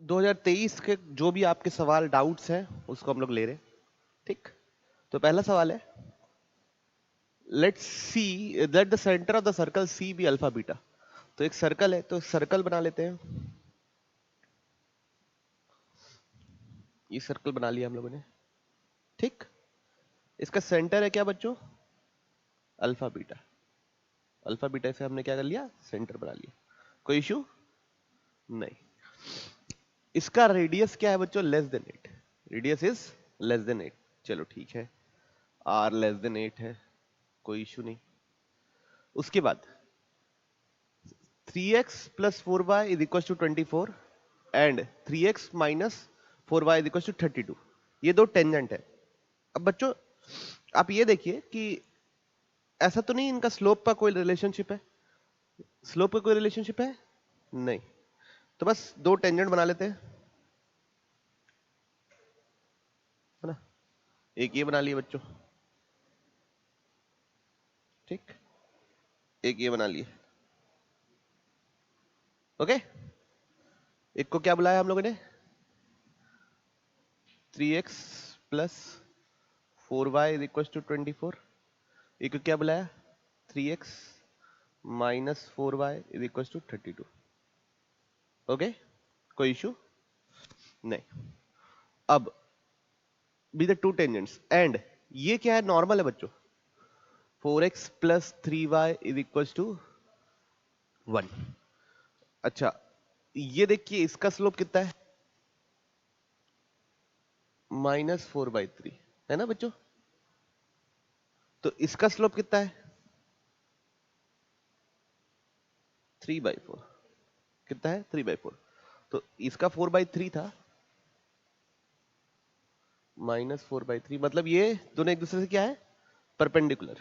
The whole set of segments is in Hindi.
2023 के जो भी आपके सवाल डाउट्स हैं उसको हम लोग ले रहे हैं, ठीक। तो पहला सवाल है, let the centre of the circle C be alpha beta. तो एक सर्कल है, तो सर्कल बना लेते हैं। ये सर्कल बना लिया हम लोगों ने, ठीक। इसका सेंटर है क्या बच्चों? Alpha beta. अल्फा बीटा से हमने क्या कर लिया? सेंटर बना लिया। कोई इशू नहीं। इसका रेडियस क्या है बच्चों? Less than 8। Radius is less than 8। चलो ठीक है, आर लेस देन 8 है, कोई इशू नहीं। उसके बाद 3x plus 4y is equals to 24 and 3x minus 4y is equals to 32। ये दो टेंजेंट है। अब बच्चों आप ये देखिए कि ऐसा तो नहीं इनका स्लोप का कोई रिलेशनशिप है? स्लोप का कोई रिलेशनशिप है नहीं, तो बस दो टेंजेंट बना लेते हैं, है ना। एक ये बना लिए बच्चों, ठीक। एक ये बना लिए, ओके। एक को क्या बुलाया हम लोगों ने? 3x plus 4y is equal to 24। एक को क्या बुलाया? 3x minus 4y is equal to 32। Okay, कोई इशू नहीं। अब be the two tangents and ये क्या है? नॉर्मल है बच्चों। 4x plus 3y is equal to 1। अच्छा, ये देखिए इसका स्लोप कितना है? -4/3 है ना बच्चों। तो इसका स्लोप कितना है? 3/4। कितना है? 3/4। तो इसका 4/3 था, -4/3। मतलब ये दोनों एक दूसरे से क्या है? परपेंडिकुलर।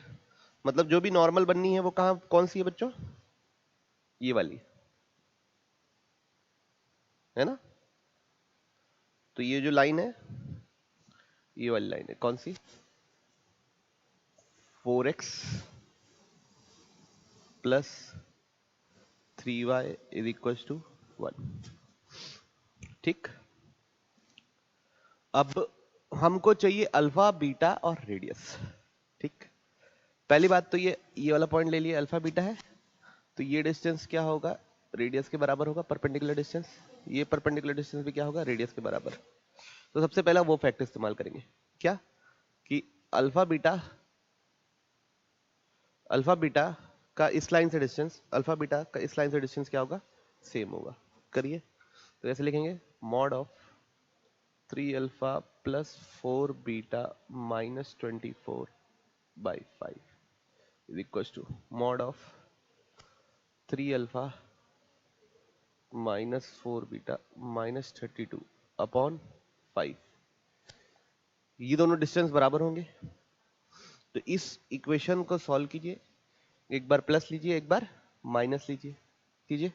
मतलब जो भी नॉर्मल बननी है वो कहां कौन सी है बच्चों? ये वाली, है ना। तो ये जो लाइन है, ये वाली लाइन है कौन सी? 4x plus 3y is equal to 1, ठीक। अब हमको चाहिए अल्फा बीटा और रेडियस, ठीक। पहली बात तो ये वाला पॉइंट ले लिए, अल्फा बीटा है, तो ये डिस्टेंस क्या होगा? रेडियस के बराबर होगा, परपेंडिकुलर डिस्टेंस। ये परपेंडिकुलर डिस्टेंस भी क्या होगा? रेडियस के बराबर। तो सबसे पहला वो फैक्ट इस्तेमाल करेंगे, क्या कि अल्फा बीटा का इस लाइन से डिस्टेंस, अल्फा बीटा का इस लाइन से डिस्टेंस क्या होगा? सेम होगा। करिए, तो ऐसे लिखेंगे, mod of 3 alpha plus 4 beta minus 24/5 is equals to mod of 3 alpha minus 4 beta minus 32 upon 5। ये दोनों डिस्टेंस बराबर होंगे, तो इस इक्वेशन को सॉल्व कीजिए। एक बार प्लस लीजिए, एक बार माइनस लीजिए, कीजिए।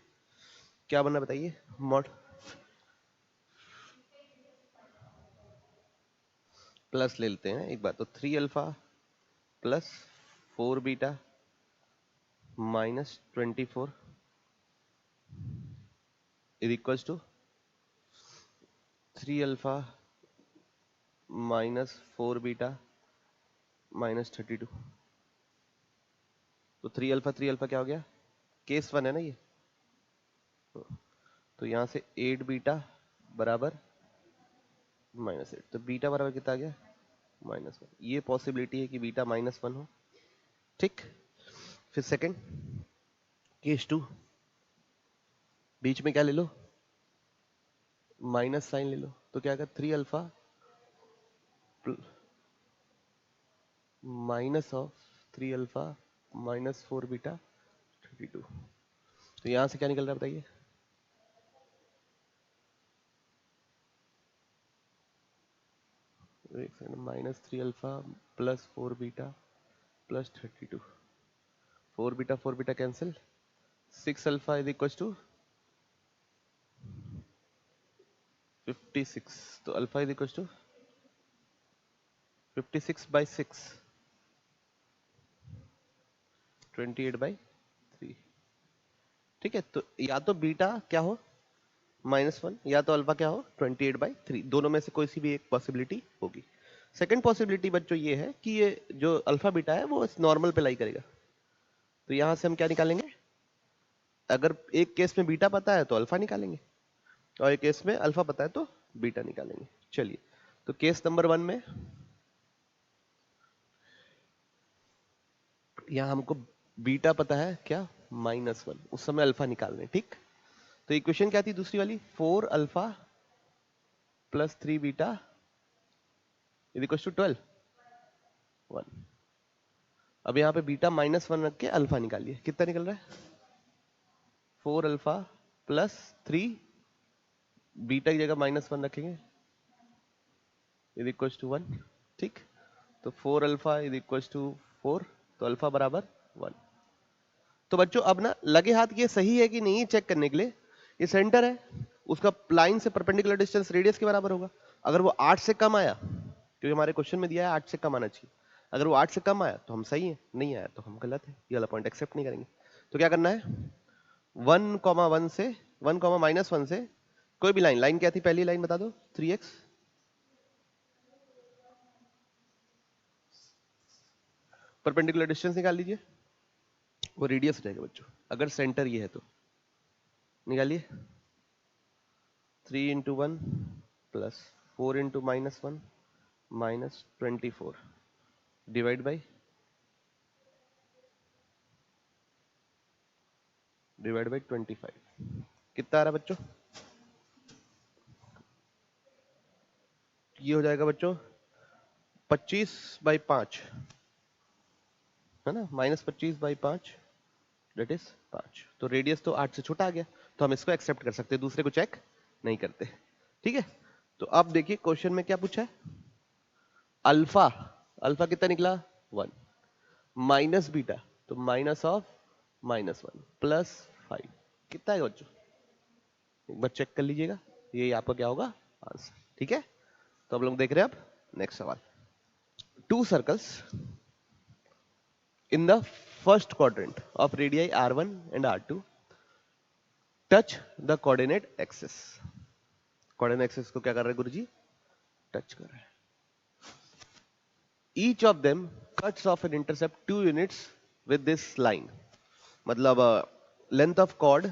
क्या बनना बताइए? मॉड प्लस ले लेते हैं एक बार, तो 3 alpha plus 4 beta minus 24 is equals to 3 alpha minus 4 beta minus 32। तो 3 अल्फा क्या हो गया? केस 1 है ना ये, तो यहां से 8 बीटा बराबर -8। तो बीटा बराबर कितना आ गया? -1। ये पॉसिबिलिटी है कि बीटा -1 हो, ठीक। फिर सेकंड केस 2, बीच में क्या ले लो? माइनस साइन ले लो, तो क्या आएगा? 3 alpha minus of 3 alpha minus 4 beta 32। तो यहां से क्या निकल रहा है बताइए? एक second, -3 alpha plus 4 beta plus 32। 4 beta cancel, 6 alpha is equal to 56। तो अल्फा इज इक्वल टू 56/6, 28/3, ठीक है। तो या तो बीटा क्या हो? -1 या तो अल्फा क्या हो 28/3, दोनों में से कोई सी भी एक पॉसिबिलिटी होगी। सेकंड पॉसिबिलिटी बच्चों ये है कि ये जो अल्फा बीटा है वो नॉर्मल पे लाई करेगा, तो यहां से हम क्या निकालेंगे, अगर एक केस में बीटा पता है तो अल्फा निकालेंगे और एक केस में अल्फा पता है तो बीटा निकालेंगे। चलिए, तो केस नंबर 1 में यहां हमको बीटा पता है क्या -1, उस समय अल्फा निकालना है, ठीक। तो इक्वेशन क्या थी दूसरी वाली, 4 alpha plus 3 beta is equal to 12 1। अब यहाँ पे बीटा -1 रख के अल्फा निकालिए, कितना निकल रहा है 4 अल्फा प्लस 3 बीटा की जगह -1 रखेंगे इज इक्वल टू 1, ठीक। तो 4 अल्फा इज इक्वल टू 4, तो अल्फा बराबर 1। तो बच्चों अब ना लगे हाथ ये सही है कि नहीं चेक करने के लिए, ये सेंटर है, उसका लाइन से परपेंडिकुलर डिस्टेंस रेडियस के बराबर होगा। अगर वो 8 से कम आया, क्योंकि हमारे क्वेश्चन में दिया है 8 से कम आना चाहिए, अगर वो 8 से कम आया तो हम सही है, नहीं आया तो हम गलत है, ये वाला पॉइंट एक्सेप्ट नहीं करेंगे। तो क्या करना है, 1,1 से 1,-1 से कोई भी लाइन, लाइन क्या थी पहली लाइन बता दो, 3x, परपेंडिकुलर डिस्टेंस निकाल लीजिए, वो रेडियस हो जाएगा बच्चों, अगर सेंटर ये है तो निकालिए। 3 into 1 plus 4 into -1 -24 divide by 25, कितना आ रहा है बच्चों, ये हो जाएगा बच्चों 25/5, है ना, -25/5 दैट इज 5। तो रेडियस तो 8 से छोटा आ गया, तो हम इसको एक्सेप्ट कर सकते हैं, दूसरे को चेक नहीं करते, ठीक है। तो अब देखिए क्वेश्चन में क्या पूछा है, अल्फा, अल्फा कितना निकला 1, माइनस बीटा तो माइनस ऑफ -1 प्लस 5, कितना है बच्चों, एक बार चेक कर लीजिएगा, ये आपका क्या होगा आंसर, ठीक है। तो हम लोग देख रहे हैं अब नेक्स्ट सवाल, to circles in the first quadrant of radii r1 and r2 touch the coordinate axis, coordinate axis को क्या कर रहे हैं गुरुजी, टच कर रहे हैं। each of them cuts off an intercept 2 units with this line, मतलब लेंथ ऑफ कॉर्ड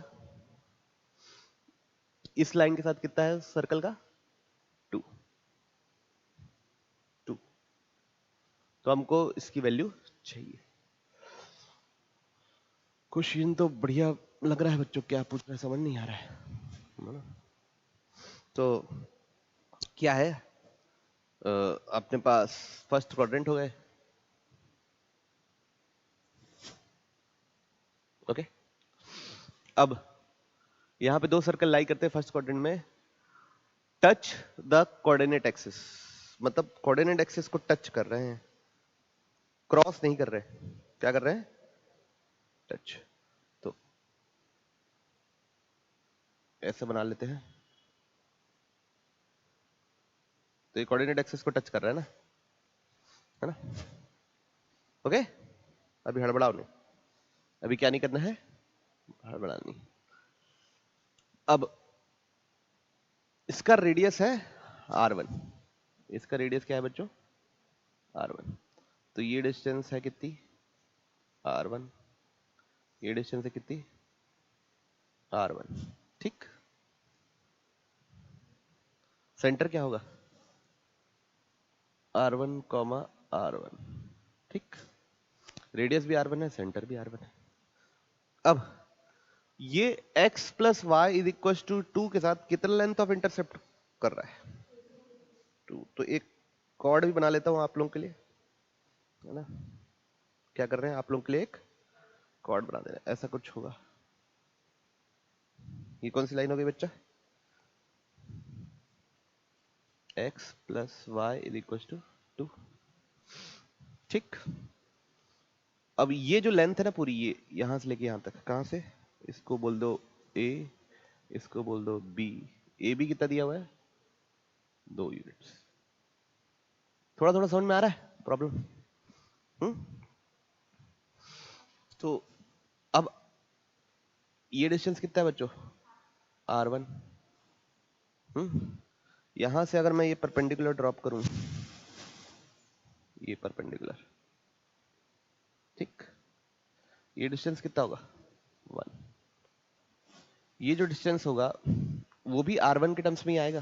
इस लाइन के साथ कितना है सर्कल का 2, तो हमको इसकी वैल्यू चाहिए। क्वेश्चन तो बढ़िया लग रहा है बच्चों, क्या पूछ रहे हैं समझ नहीं आ रहा है। तो क्या है, अपने पास फर्स्ट क्वाड्रेंट हो गए, ओके। अब यहां पे दो सर्कल लाई करते हैं फर्स्ट क्वाड्रेंट में, टच द कोऑर्डिनेट एक्सिस, मतलब कोऑर्डिनेट एक्सिस को टच कर रहे हैं, क्रॉस नहीं कर रहे, क्या कर रहे हैं टच। तो ऐसे बना लेते हैं, तो ये कोऑर्डिनेट एक्सिस को टच कर रहा है ना, ओके। अभी हड़बड़ाओ नहीं, अभी क्या नहीं करना है, हड़बड़ा नहीं। अब इसका रेडियस है r1, इसका रेडियस क्या है बच्चों r1, तो ये डिस्टेंस है कितनी r1, ये डिस्टेंस है कितनी r1, ठीक। सेंटर क्या होगा r1, r1, ठीक। रेडियस भी r1 है, सेंटर भी r1 है। अब ये x plus Y is equal to 2 के साथ कितना लेंथ ऑफ इंटरसेप्ट कर रहा है 2, तो एक कॉर्ड भी बना लेता हूं आप लोगों के लिए, है ना, क्या कर रहे हैं आप लोगों के लिए एक कॉर्ड बना दे रहे हैं, ऐसा कुछ होगा। ये कौन सी लाइन हो गई बच्चा, x plus Y is equal to 2, ठीक। अब ये जो लेंथ है ना पूरी, ये यहां से लेके यहां तक, कहां से, इसको बोल दो a, इसको बोल दो b, ए बी कितना दिया हुआ है 2 यूनिट्स, थोड़ा थोड़ा समझ में आ रहा है प्रॉब्लम, तो अब ये डिस्टेंस कितना है बच्चों r1, यहां से अगर मैं ये परपेंडिकुलर ड्रॉप करूं, ये परपेंडिकुलर, ठीक, ये डिस्टेंस कितना होगा 1। ये जो डिस्टेंस होगा वो भी r1 के टर्म्स में ही आएगा,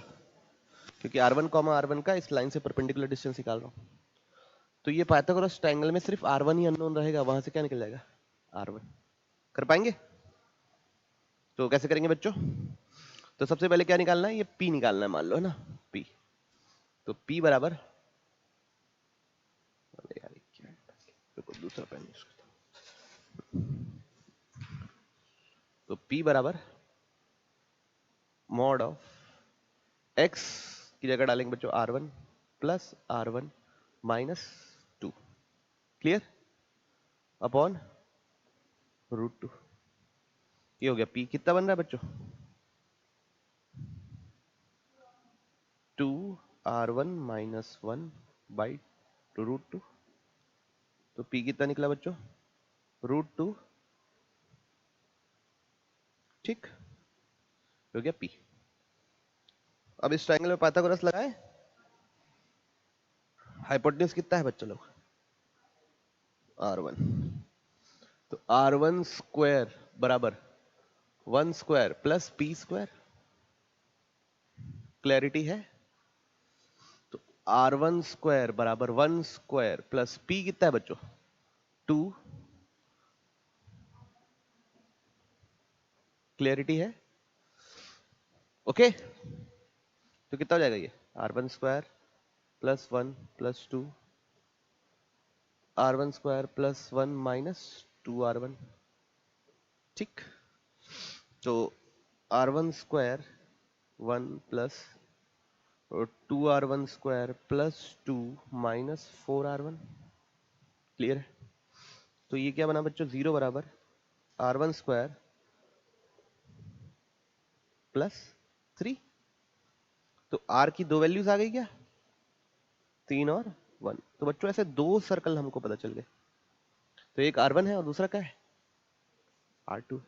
क्योंकि r1 r1 का इस लाइन से परपेंडिकुलर डिस्टेंस निकाल रहा हूं। तो ये पाइथागोरस ट्रायंगल में सिर्फ r1 ही अननोन रहेगा, वहां से क्या निकल जाएगा r1। कर पाएंगे? तो कैसे करेंगे बच्चों? तो सबसे पहले क्या निकालना है, ये p निकालना है, मान लो है ना p। तो p बराबर, अरे यार क्या है, दूसरा पेन इसको। तो p बराबर मॉड ऑफ x की जगह डालेंगे बच्चों r1 plus r1 minus 2, clear, upon √2। ये हो गया p। कितना बन रहा है बच्चों 2r1 माइनस 1 बाई √2। तो p कितना निकला बच्चों √2, ठीक हो गया p। अब इस ट्रायंगल में पाइथागोरस लगाएं। हाइपोटेन्यूज कितना है बच्चों लोग r1। तो r1 स्क्वायर बराबर 1 square plus p square, clarity है। तो r1 स्क्वायर बराबर 1 स्क्वायर प्लस p कितना है बच्चों 2, क्लैरिटी है, ओके। तो कितना हो जाएगा ये r1 square plus 1 plus 2, r1 square plus 1 minus 2r1, ठीक। तो r1 square 1 plus 2r1 square plus 2 minus 4r1, clear है। तो ये क्या बना बच्चों 0 बराबर r1 स्क्वायर प्लस 3। तो r की दो वैल्यूज आ गई क्या 3 और 1। तो बच्चों ऐसे दो सर्कल हमको पता चल गए। तो एक r1 है और दूसरा क्या है r2।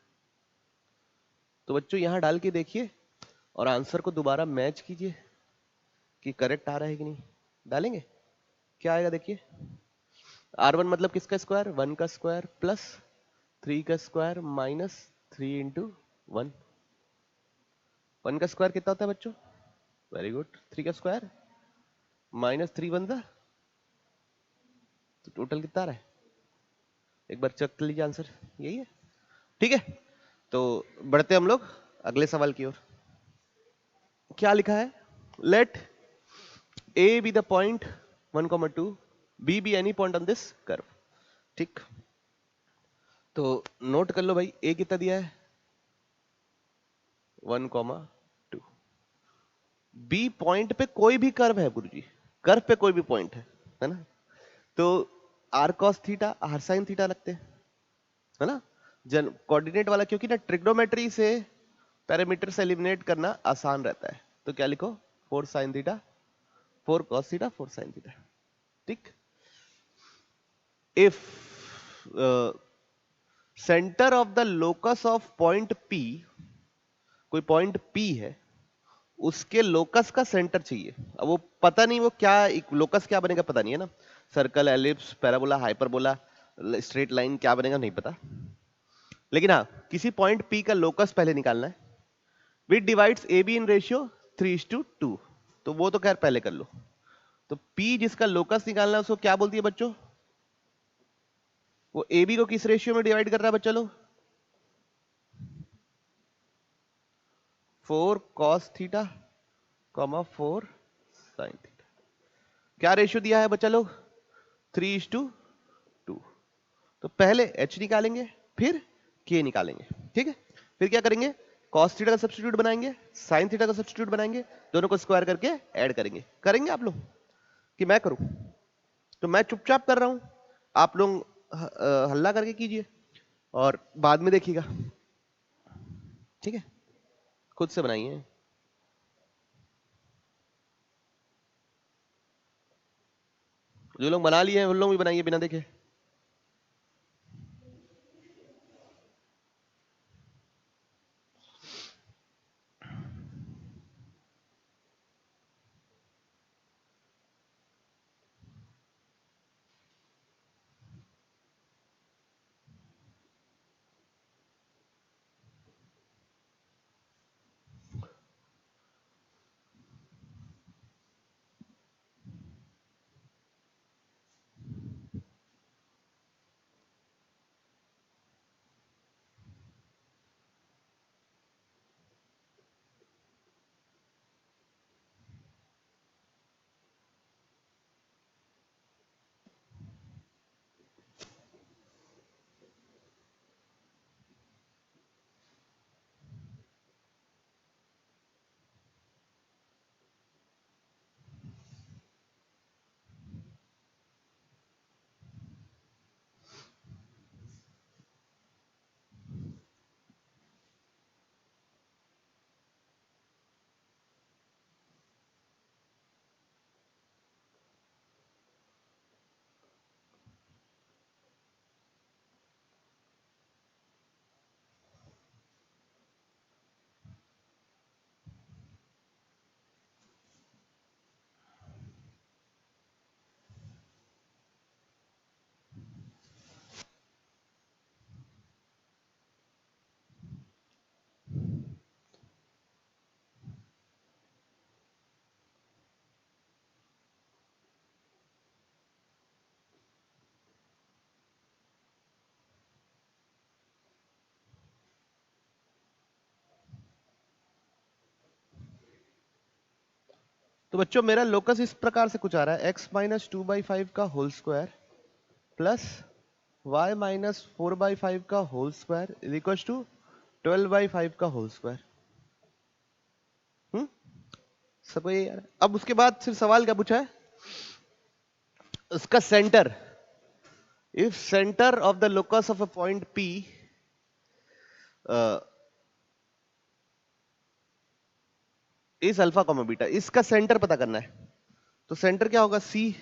तो बच्चों यहां डाल के देखिए और आंसर को दोबारा मैच कीजिए कि करेक्ट आ रहा है कि नहीं। डालेंगे क्या आएगा देखिए, r1 मतलब किसका स्क्वायर 1 का स्क्वायर प्लस 3 का स्क्वायर माइनस 3 इंटू 1। 1 का स्क्वायर कितना होता है बच्चों, वेरी गुड, 3 का स्क्वायर माइनस 3 1 दा, तो टोटल कितना आ रहा है, एक बार चेक कर लीजिए आंसर यही है, ठीक है। तो बढ़ते हम लोग अगले सवाल की ओर। क्या लिखा है, late a be the point 1,2, b be any point on this curve, ठीक। तो नोट कर लो भाई a कितना दिया है 1,2, b पॉइंट पे कोई भी कर्व है गुरुजी, कर्व पे कोई भी पॉइंट है ना। तो r cos theta r sin theta लगते हैं, है ना, जन कोऑर्डिनेट वाला, क्योंकि ना ट्रिग्नोमेट्री से पैरामीटर से एलिमिनेट करना आसान रहता है। तो क्या लिखो 4 sin theta 4 cos theta 4 sin theta, ठीक। If centre of the locus of point P, कोई पॉइंट P है उसके लोकस का सेंटर चाहिए। अब वो पता नहीं वो क्या लोकस क्या बनेगा पता नहीं है ना, circle ellipse parabola hyperbola straight line क्या बनेगा नहीं पता, लेकिन हाँ किसी पॉइंट P का लोकस पहले निकालना है। विच डिवाइड्स AB इन रेशियो 3:2, तो वो तो खैर पहले कर लो। तो P जिसका लोकस निकालना है उसको क्या बोलती है बच्चों, वो AB को किस रेशियो में डिवाइड कर रहा है बच्चा लोग 4 cos थीटा 4 sin थीटा। क्या रेशियो दिया है बच्चा लोग 3:2। तो पहले h निकालेंगे फिर k निकालेंगे, ठीक है। फिर क्या करेंगे cos थीटा का सब्स्टिट्यूट बनाएंगे, sin थीटा का सब्स्टिट्यूट बनाएंगे, दोनों को स्क्वायर करके ऐड करेंगे। करेंगे आप लोग कि मैं करूं? तो मैं चुपचाप कर रहा हूं, आप लोग हल्ला करके कीजिए और बाद में देखिएगा, ठीक है, खुद से बनाइए। जो लोग बना लिए हैं उन लोग भी बनाइए बिना देखे। तो बच्चों मेरा लोकस इस प्रकार से कुछ आ रहा है, x माइनस 2/5 का whole square plus y minus 4/5 का whole square is equal to 12/5 का होल स्क्वायर। सबको ये यार। अब उसके बाद सिर्फ सवाल क्या पूछा है, उसका centre, if centre of the locus of a point P इस अल्फा कॉमा बीटा, इसका सेंटर पता करना है। तो सेंटर क्या होगा, C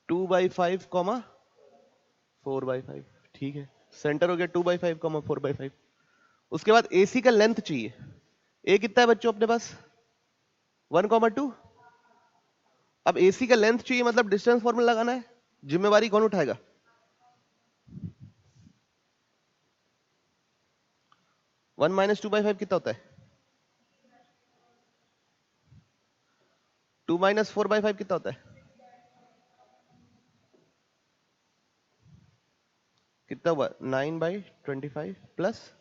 2/5 कॉमा 4/5। ठीक है, सेंटर हो गया 2/5 कॉमा 4/5। उसके बाद AC का लेंथ चाहिए। A कितना है बच्चों अपने पास, 1,2। अब AC का लेंथ चाहिए, मतलब डिस्टेंस फॉर्मूला लगाना है। जिम्मेवारी कौन उठाएगा, 1 माइनस 2/5 कितना होता है, 2 माइनस 4/5 कितना होता है, कितना हुआ, 9/25 प्लस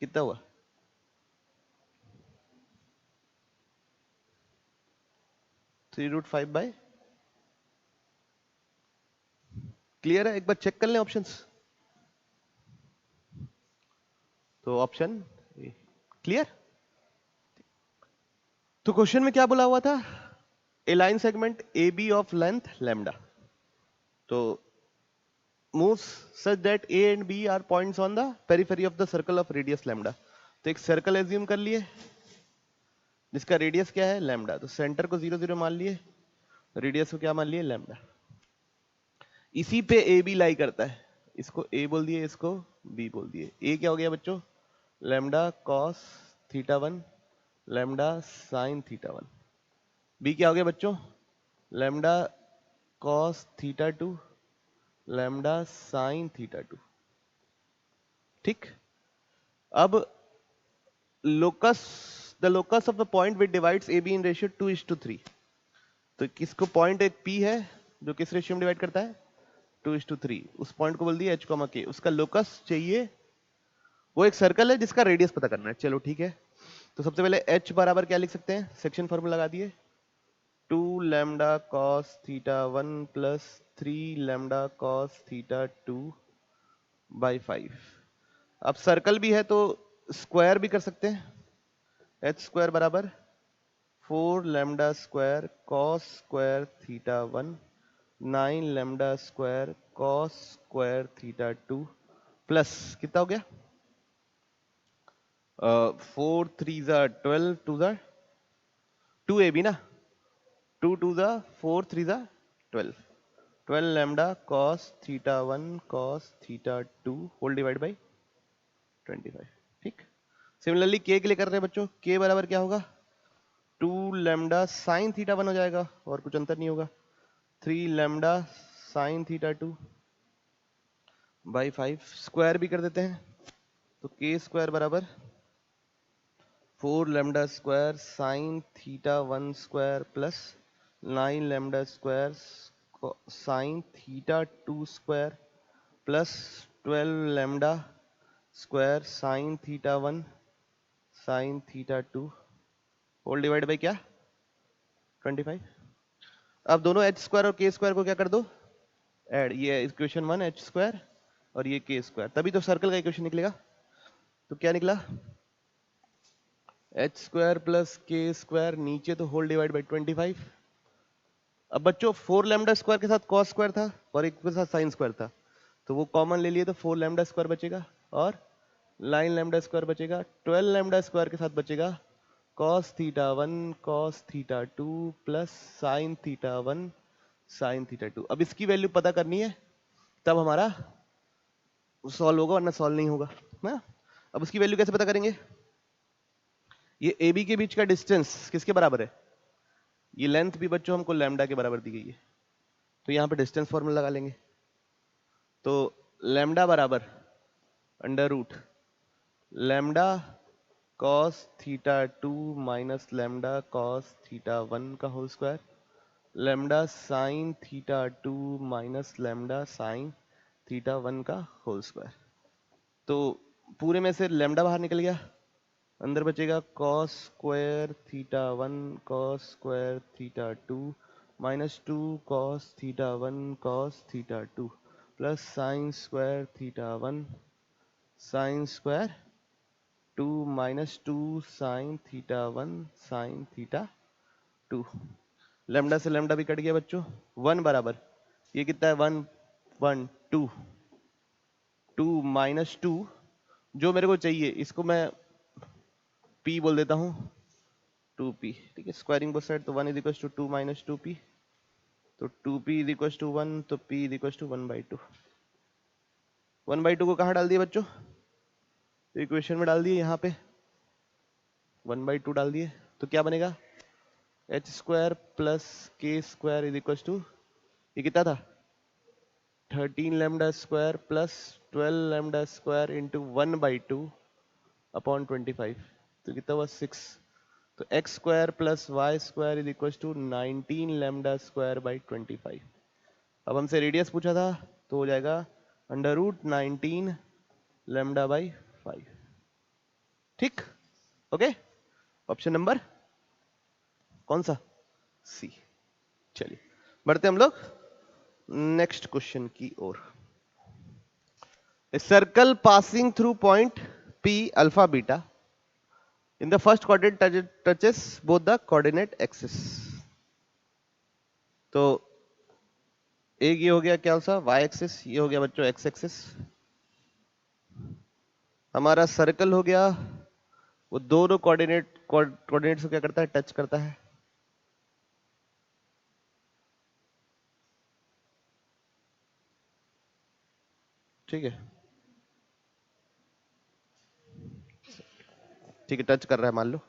कितना हुआ, 3√5/। क्लियर है, एक बार चेक कर लें ऑप्शंस। तो ऑप्शन क्लियर। तो क्वेश्चन में क्या बोला हुआ था, a line segment A B of length lambda, तो moves such that A and B are points on the periphery of the circle of radius lambda। तो एक सर्कल एज्यूम कर लिए जिसका रेडियस क्या है, लैम्डा। तो सेंटर को 0 0 मान लिए, रेडियस को क्या मान लिए, लैम्डा। इसी पे ए बी लाई करता है, इसको ए बोल दिए, इसको बी बोल दिए। ए क्या हो गया बच्चों, lambda cos theta 1 lambda sine theta 1। B क्या हो गया बच्चों, lambda cos theta 2 lambda sine theta 2। ठीक, अब locus, the locus of the point which divides A B in ratio 2:3। तो किसको, पॉइंट एक पी है जो किस रेशियो में डिवाइड करता है, 2:3। उस पॉइंट को बोल दिया एच कॉमा के, उसका लोकस चाहिए। वो एक सर्कल है जिसका रेडियस पता करना है। चलो ठीक है, तो सबसे पहले एच बराबर क्या लिख सकते हैं, सेक्शन फॉर्मूला लगा दिए, 2 lambda cos theta 1 plus 3 lambda cos theta 2/5। अब सर्कल भी है तो स्क्वायर भी कर सकते हैं, एच स्क्वायर बराबर 4 lambda square cos square theta 1 9 lambda square cos square theta 2 plus कितना हो गया, 4 3 ज़ा 12 2 ज़ा 2 ए बी ना, 2 2 ज़ा 4 3 ज़ा 12 lambda cos theta 1 cos theta 2 whole divide by 25। ठीक, सिमिलरली के लिए कर रहे हैं बच्चों, के बराबर क्या होगा, 2 लैम्डा साइन थीटा 1 हो जाएगा और कुछ अंतर नहीं होगा, 3 लैम्डा साइन थीटा 2/5। स्क्वायर भी कर देते हैं, तो के स्क्वायर बराबर 4 lambda square sine theta 1 square plus 9 lambda square sine theta 2 square plus 12 lambda square sine theta 1 sine theta 2 whole divide by क्या, 25। अब दोनों एच स्क्वायर और के स्क्वायर को क्या कर दो, ऐड। ये इक्वेशन 1 एच स्क्वायर और ये के स्क्वायर, तभी तो सर्कल का इक्वेशन निकलेगा। तो क्या निकला, H square plus K square, नीचे तो होल डिवाइड बाई 25। अब बच्चों 4 लैम्डा स्क्वायर के साथ कॉस स्क्वायर था और एक के साथ साइन स्क्वायर था, तो वो कॉमन ले लिए तो 4 लैम्डा स्क्वायर बचेगा और 9 लैम्डा स्क्वायर बचेगा। 12 लैम्डा स्क्वायर के साथ बचेगा cos theta 1 cos theta 2 plus sign theta 1 sine theta 2। अब इसकी वैल्यू पता करनी है, तब हमारा सॉल्व होगा, वरना सॉल्व नहीं होगा ना। अब उसकी वैल्यू कैसे पता करेंगे, ये ए बी के बीच का डिस्टेंस किसके बराबर है, ये लेंथ भी बच्चों हमको लैम्डा के बराबर दी गई है, तो यहाँ पे डिस्टेंस फॉर्मूला लगा लेंगे। तो लैम्डा बराबर under root lambda cos theta 2 minus lambda cos theta 1 का whole square lambda sine theta 2 minus lambda sine theta 1 का होल स्क्वायर। तो पूरे में से लैम्डा बाहर निकल गया, अंदर बचेगा cos square theta 1 cos square theta 2 minus 2 cos theta 1 cos theta 2 plus sine square theta 1 sine square 2 minus 2 sign theta 1 sine theta 2। Lambda से लेमडा भी कट गया बच्चों। 1 बराबर ये कितना है 1 1 2 2 माइनस 2 जो मेरे को चाहिए इसको मैं p बोल देता हूँ 2p। ठीक है, स्क्वायरिंग बोथ साइड तो 1 is equal to 2 minus 2p, तो 2p इज इक्वल टू 1 तो p इज इक्वल टू 1/2। 1/2 को कहाँ डाल दिए बच्चों? इक्वेशन में डाल दिए, यहाँ पे 1/2 डाल दिए तो क्या बनेगा H square plus K square is equal to ये कितना था 13 lambda square plus 12 lambda square into 1/2 upon 25 तो कितना हुआ 6। तो X square plus Y square is equal to 19 lambda square by 25। अब हमसे रेडियस पूछा था तो हो जाएगा अंडर रूट 19 लैम्डा बाई 5। ठीक, ओके। ऑप्शन नंबर कौन सा? सी। चलिए बढ़ते हम लोग नेक्स्ट क्वेश्चन की ओर। Circle passing through point P alpha beta in the first quadrant touches both the coordinate axis। तो एक ये हो गया क्या सा y एक्सिस, ये हो गया बच्चों x एक्सिस। हमारा सर्कल हो गया वो दोनों कोऑर्डिनेट्स को क्या करता है टच करता है। ठीक है, ठीक है, टच कर रहा है, मान लो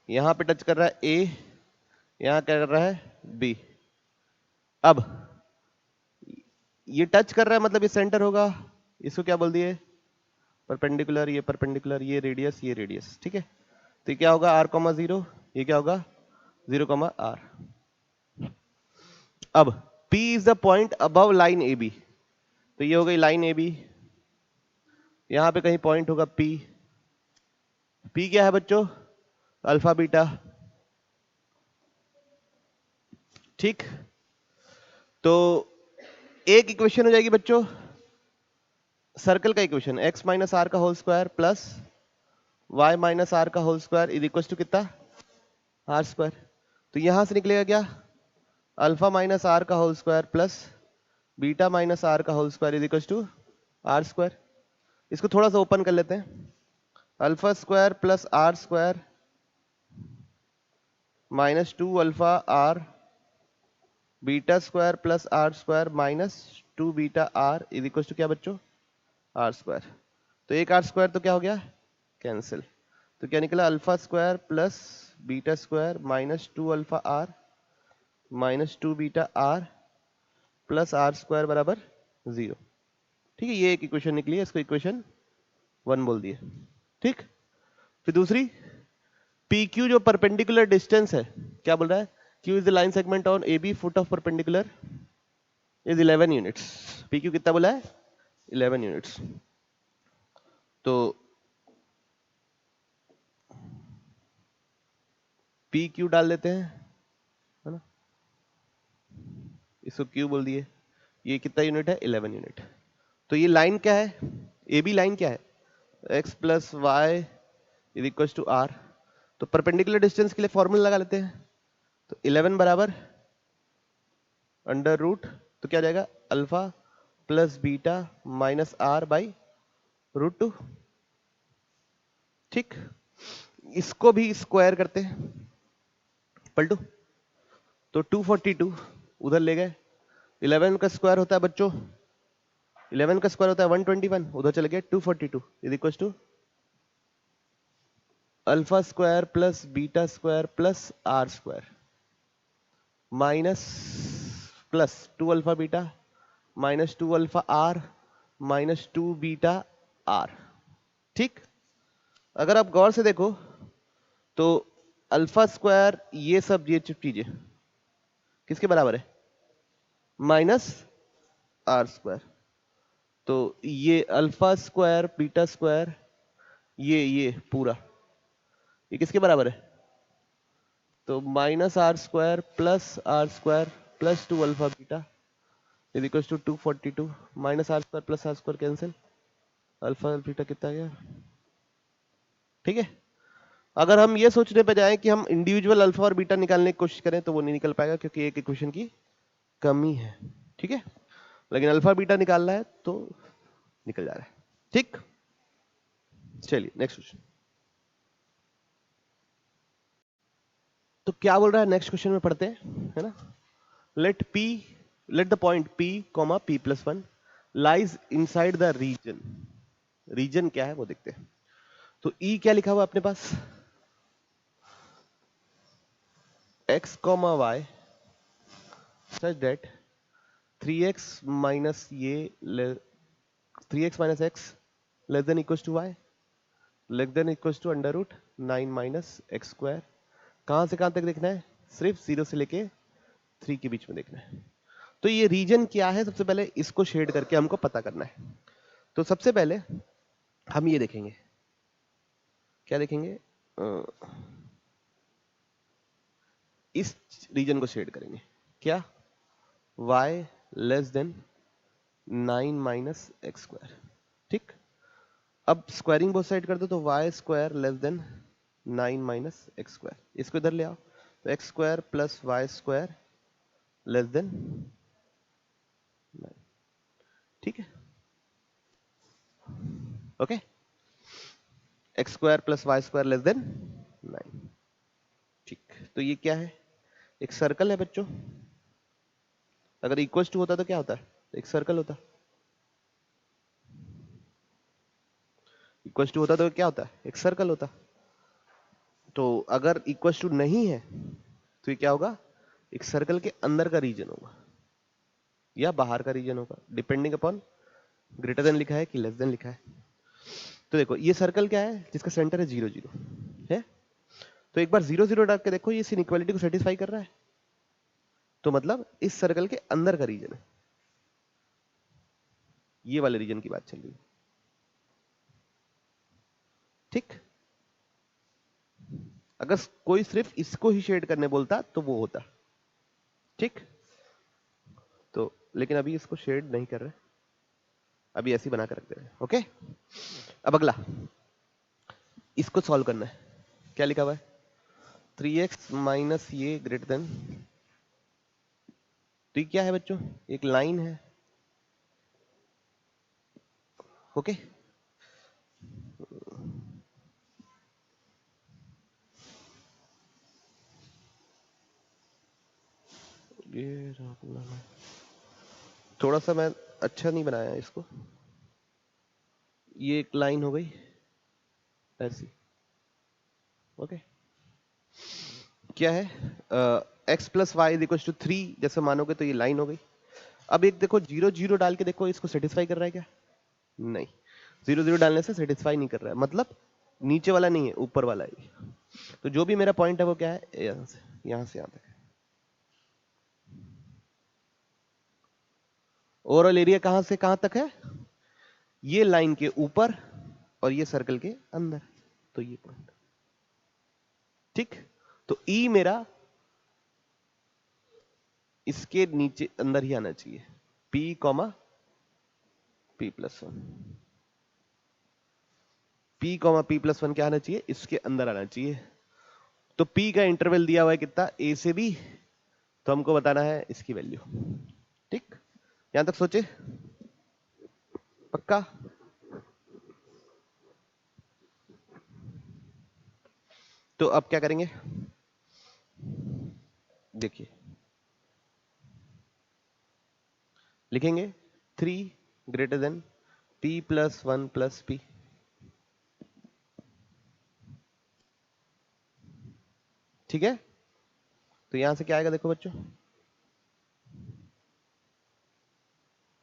यहां पे टच कर रहा है A, यहां क्या कर रहा है B। अब ये टच कर रहा है मतलब ये सेंटर होगा, इसको क्या बोल दिए परपेंडिकुलर, ये रेडियस ये रेडियस। ठीक है, तो ये क्या होगा r,0, ये क्या होगा 0,r। अब P is the point above line AB, तो ये हो गई लाइन AB, यहां पे कहीं पॉइंट होगा P। P क्या है बच्चों अल्फा बीटा। ठीक, तो एक इक्वेशन हो जाएगी बच्चों सर्कल का इक्वेशन x माइनस आर का whole square plus y minus R का whole square is equal to कितना आर स्क्वायर। तो यहां से निकलेगा क्या अल्फा माइनस आर का whole square plus beta minus R का whole square is equal to R square. इसको थोड़ा सा ओपन कर लेते हैं, alpha square plus R square minus 2 alpha R beta square plus R square minus 2 beta R is equal to क्या बच्चों आर स्क्वायर। तो एक आर स्क्वायर तो क्या हो गया कैंसिल, तो क्या निकला alpha square plus beta square minus 2 alpha R minus 2 beta R plus R square बराबर 0। ठीक है, ये एक इक्वेशन निकली है, इसको इक्वेशन 1 बोल दिए। ठीक, फिर दूसरी पी क्यू जो परपेंडिकुलर डिस्टेंस है क्या बोल रहा है Q is the line segment on A B foot of perpendicular is 11 units. P Q कितना बोला है 11 यूनिट्स। तो पी क्यू डाल देते हैं, है ना, इसको क्यू बोल दिए। ये कितना यूनिट है 11 यूनिट। तो ये लाइन क्या है ए बी लाइन क्या है x plus Y is equal to R. तो परपेंडिकुलर डिस्टेंस के लिए फॉर्मूला लगा लेते हैं, तो 11 बराबर अंडर रूट तो क्या जाएगा alpha plus beta minus R by root 2। ठीक, इसको भी स्क्वायर करते हैं पलटू, तो 242 उधर ले गए, 11 का स्क्वायर होता है बच्चों 11 का स्क्वायर होता है 121, उधर चले गए 242 is equal to alpha square plus beta square plus R square minus plus 2 alpha beta minus 2 alpha R minus 2 beta R. ठीक, अगर आप गौर से देखो तो अल्फा स्क्वायर ये सब ये चीजें किसके बराबर है माइनस आर स्क्वायर। तो ये अल्फा स्क्वायर बीटा स्क्वायर ये पूरा ये किसके बराबर है? तो minus R square plus 2 alpha beta is equal to 242 minus R square plus R square cancel, alpha beta कितना आ गया? ठीक है। अगर हम ये सोचने पे जाएं कि हम इंडिविजुअल अल्फा और बीटा निकालने की कोशिश करें तो वो नहीं निकल पाएगा क्योंकि एक इक्वेशन की कमी है। ठीक है, लेकिन अल्फा बीटा निकालना है तो निकल जा रहा है। ठीक, चलिए नेक्स्ट क्वेश्चन। तो क्या बोल रहा है नेक्स्ट क्वेश्चन में पढ़ते हैं, है ना। Let the point p comma p plus 1 lies inside the region. Region क्या है वो देखते हैं। तो E क्या लिखा हुआ अपने पास, x comma y such that 3x minus ये 3x minus X less than equal to Y less than equal to under root 9 minus X square. कहां से कहां तक देखना है? सिर्फ 0 से लेके 3 के बीच में देखना है। तो ये रीजन क्या है, सबसे पहले इसको शेड करके हमको पता करना है। तो सबसे पहले हम ये देखेंगे, क्या देखेंगे, इस रीजन को शेड करेंगे, क्या, y less than 9 minus X square. ठीक, अब स्क्वायरिंग बोथ साइड कर दो तो y square less than 9 minus X square, इसको इधर ले आओ तो X square plus Y square less than 9। ठीक है, okay, X square plus Y square less than 9। ठीक, तो ये क्या है, एक सर्कल है बच्चों। अगर इक्वल टू होता तो क्या होता, एक सर्कल होता। इक्वल टू होता तो क्या होता, एक सर्कल होता। तो अगर इक्वल टू नहीं है तो ये क्या होगा, एक सर्कल के अंदर का रीजन होगा या बाहर का रीजन होगा, डिपेंडिंग अपॉन ग्रेटर देन लिखा है कि लेस देन लिखा है। तो देखो ये सर्कल क्या है, जिसका सेंटर है 0 0 है। तो एक बार 0 0 डाल के देखो, ये इस इनइक्वालिटी को सेटिस्फाई कर रहा है। तो मतलब इस सर्कल के अंदर का रीजन है, ये वाले रीजन की बात चल रही है। ठीक, अगर कोई सिर्फ इसको ही शेड करने बोलता तो वो होता। ठीक, तो लेकिन अभी इसको शेड नहीं कर रहे, अभी ऐसे ही बना कर रख दे रहे। ओके, अब अगला इसको सॉल्व करना है। क्या लिखा हुआ है, 3x माइनस ये ग्रेटर देन, तो ये क्या है बच्चों, एक लाइन है। ओके, ये थोड़ा सा मैं अच्छा नहीं बनाया इसको, ये एक लाइन हो गई ऐसी। ओके, क्या है, x plus Y equal to 3 जैसे मानोगे तो ये लाइन हो गई। अब एक देखो 0 0 डाल के देखो, इसको सेटिस्फाई कर रहा है क्या, नहीं, 0 0 डालने से सेटिस्फाई नहीं कर रहा है, मतलब नीचे वाला नहीं है ऊपर वाला है। तो जो भी मेरा पॉइंट है वो क्या है, यहां से यहां तक है। ओवरऑल एरिया कहां से कहां तक है, ये लाइन के ऊपर और ये सर्कल के अंदर, तो ये पॉइंट। ठीक, तो ई मेरा इसके नीचे अंदर ही आना चाहिए, p comma p plus 1, p comma p plus 1 क्या आना चाहिए, इसके अंदर आना चाहिए। तो p का इंटरवल दिया हुआ है कितना, a से b, तो हमको बताना है इसकी वैल्यू। ठीक, यहां तक सोचे, पक्का। तो अब क्या करेंगे, देखिए लिखेंगे 3 greater than p plus 1 plus p। ठीक है, तो यहां से क्या आएगा देखो बच्चों,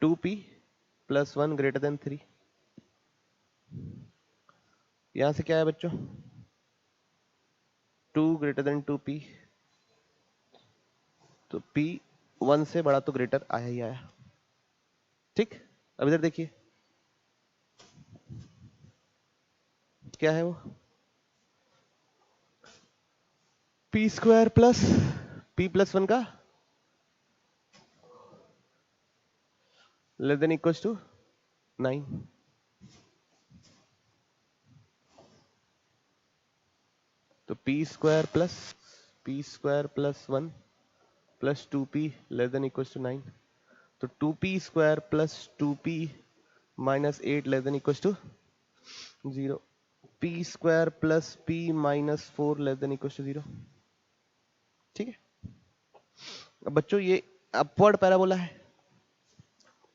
2p प्लस 1 ग्रेटर देन 3। यहां से क्या है बच्चों, 2 ग्रेटर देन 2p, तो p 1 से बड़ा तो ग्रेटर आया ही आया। ठीक, अब इधर देखिए क्या है वो, P square plus P plus 1 का लेस देन इक्वल टू 9। तो P square plus 1 plus 2p less than equal to 9। तो 2p square plus 2p minus 8 less than equal to 0। p square plus p minus 4 less than equal to 0। ठीक है। अब बच्चों ये अपवर्ड पैराबोला है,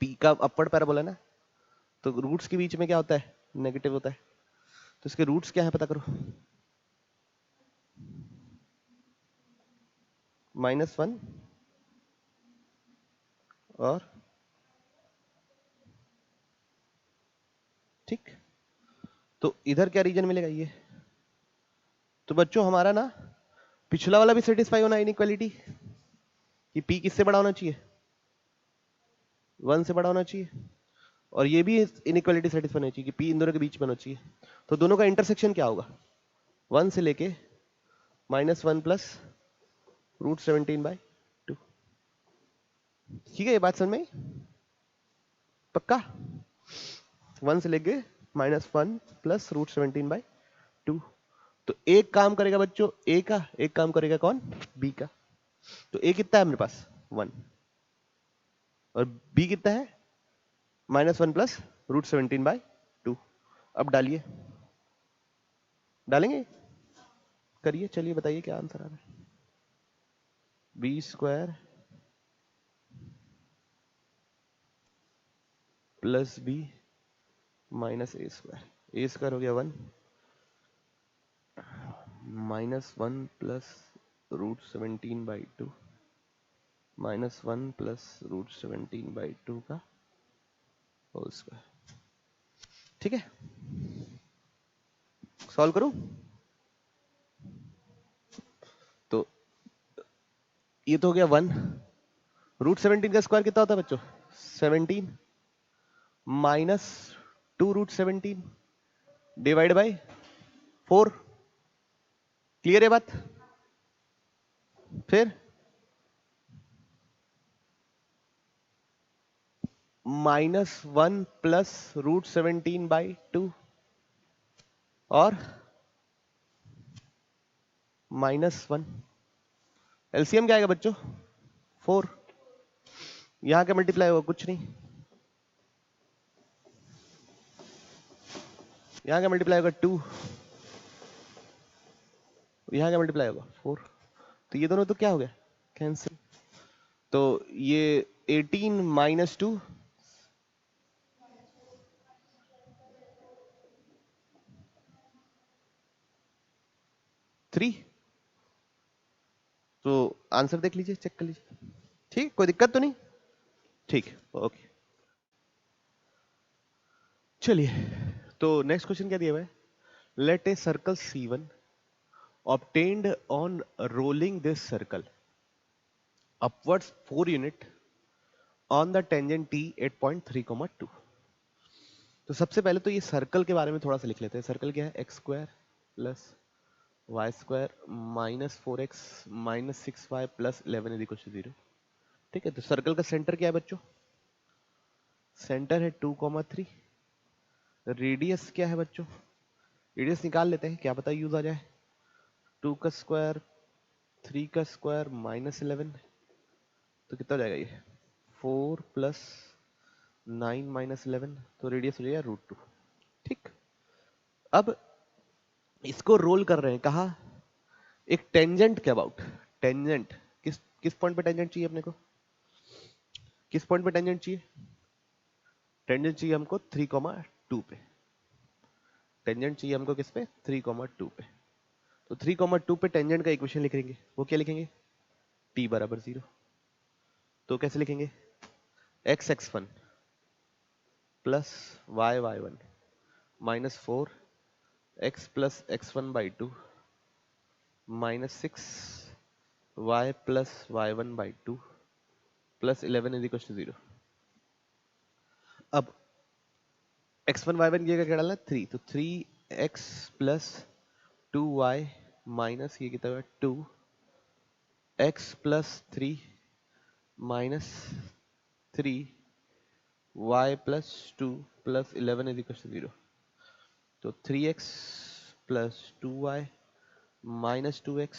p का अपवर्ड पैराबोला ना, तो रूट्स के बीच में क्या होता है, नेगेटिव होता है। तो इसके रूट्स क्या है पता करो। -1 और ठीक। तो इधर क्या रीजन मिलेगा ये। तो बच्चों हमारा ना पिछला वाला भी सेटिस्फाई होना इनइक्वालिटी कि p किससे बड़ा होना चाहिए, 1 से बड़ा होना चाहिए, और ये भी इनइक्वालिटी सेटिस्फाई होनी चाहिए कि p इन दोनों के बीच में होना चाहिए। तो दोनों का इंटरसेक्शन क्या होगा, 1 से लेके -1 प्लस √17/2। ठीक है, ये बात समझ में आई? पक्का? 1 से लेके -1 प्लस √17/2। तो एक काम करेगा बच्चों a का, एक काम करेगा कौन, b का। तो a कितना है मेरे पास 1 और b कितना है -1 प्लस √17/2। अब डालिए, डालेंगे, करिए, चलिए बताइए क्या आंसर आ रहा है। b square plus b minus a square हो गया 1 -1 प्लस √17/2 -1 प्लस √17/2 का होल स्क्वायर। ठीक है, सॉल्व करूं। तो ये तो हो गया 1, √17 का स्क्वायर कितना होता है बच्चों, 17 माइनस 2 √17 डिवाइड बाय 4। क्लियर है बात। फिर -1 प्लस √17/2 और -1। एलसीएम क्या आएगा बच्चों, 4। यहां क्या मल्टीप्लाई होगा, कुछ नहीं, यहां क्या मल्टीप्लाई होगा 2, यहां क्या मल्टीप्लाई होगा 4। तो ये दोनों तो क्या हो गया, कैंसिल। तो ये 18 माइनस 2 3। तो आंसर देख लीजिए, चेक कर लीजिए। ठीक, कोई दिक्कत तो नहीं, ठीक, ओके। चलिए, तो नेक्स्ट क्वेश्चन क्या दिया हुआ है, let a circle C1 obtained on rolling this circle upwards 4 unit on the tangent t at point 3,2। तो सबसे पहले तो ये सर्कल के बारे में थोड़ा सा लिख लेते हैं। सर्कल क्या है, X square plus Y square -4x -6y plus 11 is equal to 0। ठीक है, तो सर्कल का सेंटर क्या है बच्चों, सेंटर है 2,3। रेडियस क्या है बच्चों, रेडियस निकाल लेते हैं, क्या पता यूज आ जाए। 2 का स्क्वायर 3 का स्क्वायर -11, तो कितना हो जाएगा ये 4 प्लस 9 -11, तो रेडियस हो जाएगा √2। ठीक, अब इसको रोल कर रहे हैं कहा, एक टेंजेंट के अबाउट। टेंजेंट किस किस पॉइंट पे टेंजेंट चाहिए अपने को, किस पॉइंट पे टेंजेंट चाहिए, टेंजेंट चाहिए हमको 3,2 पे। टेंजेंट चाहिए हमको किस पे, 3,2 पे। तो 3,2 पे टेंजेंट का इक्वेशन लिखेंगे, वो क्या लिखेंगे, t बराबर 0। तो कैसे लिखेंगे, x(x1) plus y(y1) -4 x plus x1/2 -6 y plus y1/2 plus 11 is equal to 0। अब x1 y1 की जगह क्या डालना है, 3। तो 3x प्लस 2y माइनस ये कितना है 2 x plus 3 minus 3 y plus 2 plus 11 is equal to 0। तो 3x plus 2y minus 2x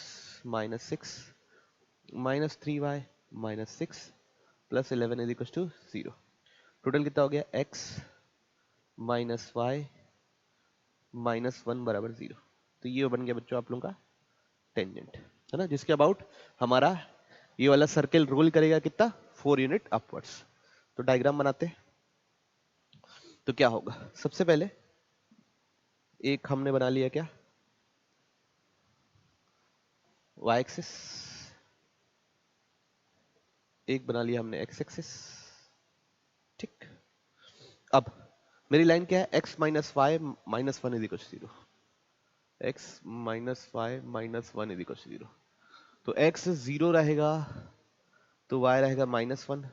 minus 6 minus 3y minus 6 plus 11 is equal to 0। Total कितना हो गया x माइनस वाई माइनस 1 बराबर 0। तो ये बन गया बच्चों आप लोगों का टेंजेंट, है ना, जिसके अबाउट हमारा ये वाला सर्कल रोल करेगा कितना 4 यूनिट अपवर्ड्स। तो डायग्राम बनाते हैं। तो क्या होगा, सबसे पहले एक हमने बना लिया क्या, y एक्सिस, एक बना लिया हमने x एक्सिस। ठीक, अब मेरी लाइन क्या है, x minus Y minus 1 is equal to 0। x minus Y minus 1 is equal to 0। तो x 0 रहेगा तो y रहेगा माइनस 1,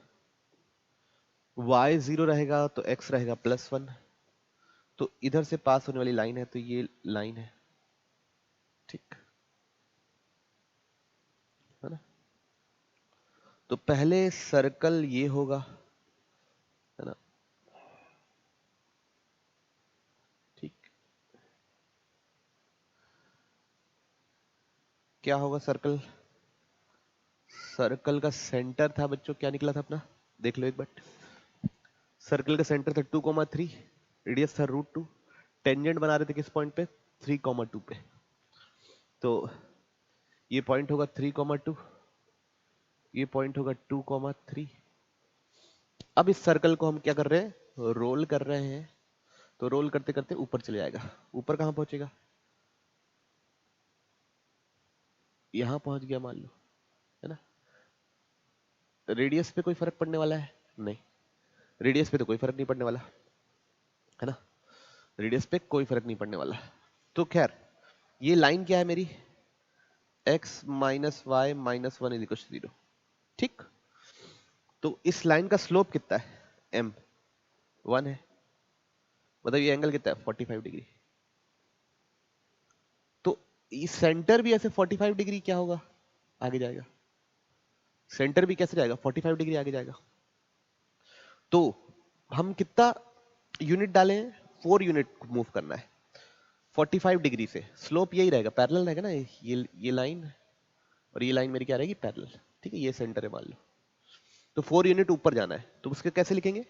y 0 रहेगा तो x रहेगा प्लस 1। तो इधर से पास होने वाली लाइन है तो ये लाइन है, ठीक है ना। तो पहले सर्कल ये होगा, है ना, ठीक। क्या होगा सर्कल, सर्कल का सेंटर था बच्चों, क्या निकला था अपना, देख लो एक बार। सर्कल का सेंटर था 2,3, रेडियस था √2, टेंजेंट बना रहे थे किस पॉइंट पे, 3,2 पे। तो ये पॉइंट होगा 3,2, ये पॉइंट होगा 2,3। अब इस सर्कल को हम क्या कर रहे हैं, रोल कर रहे हैं। तो रोल करते करते ऊपर चले जाएगा। ऊपर कहां पहुंचेगा, यहां पहुंच गया मान लो, है ना। रेडियस पे कोई फर्क पड़ने वाला है नहीं, रेडियस पे तो कोई फर्क नहीं पड़ने वाला, है ना, रेडियस पे कोई फर्क नहीं पड़ने वाला। तो खैर ये लाइन क्या है मेरी, x minus Y minus 1 is equal to 0, ठीक। तो इस लाइन का स्लोप कितना है, m 1 है, मतलब ये एंगल कितना है 45 डिग्री। तो इस सेंटर भी ऐसे 45 डिग्री क्या होगा, आगे जाएगा। सेंटर भी कैसे जाएगा, 45 डिग्री आगे जाएगा। तो हम कितना यूनिट डालें, 4 यूनिट मूव करना है 45 डिग्री से। स्लोप यही रहेगा, पैरेलल रहेगा ना, ये लाइन और ये लाइन मेरी क्या रहेगी, पैरेलल, ठीक है। ये सेंटर है मान लो। तो 4 यूनिट ऊपर जाना है, तो उसके कैसे लिखेंगे,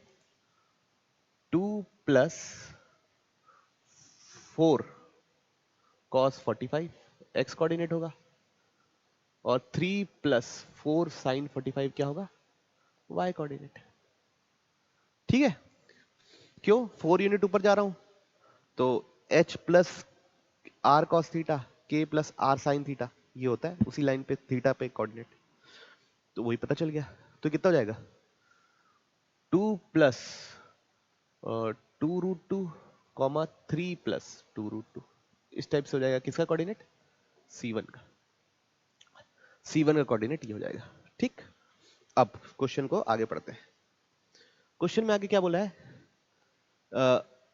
2 प्लस 4 cos 45 x कोऑर्डिनेट होगा, और 3 प्लस 4 साइन 45 क्या होगा, y कोऑर्डिनेट, ठीक है। क्यों 4 यूनिट ऊपर जा रहा हूं, तो h plus R cos theta k plus R sine theta, ये होता है उसी लाइन पे थीटा पे कोऑर्डिनेट। तो वही पता चल गया। तो कितना हो जाएगा, 2 प्लस 2√2 कॉमा 3 प्लस 2√2, इस टाइप से हो जाएगा किसका कोऑर्डिनेट, C1 का। C1 का कोऑर्डिनेट ये हो जाएगा, ठीक। अब क्वेश्चन को आगे पढ़ते हैं। क्वेश्चन में आगे क्या बोला है,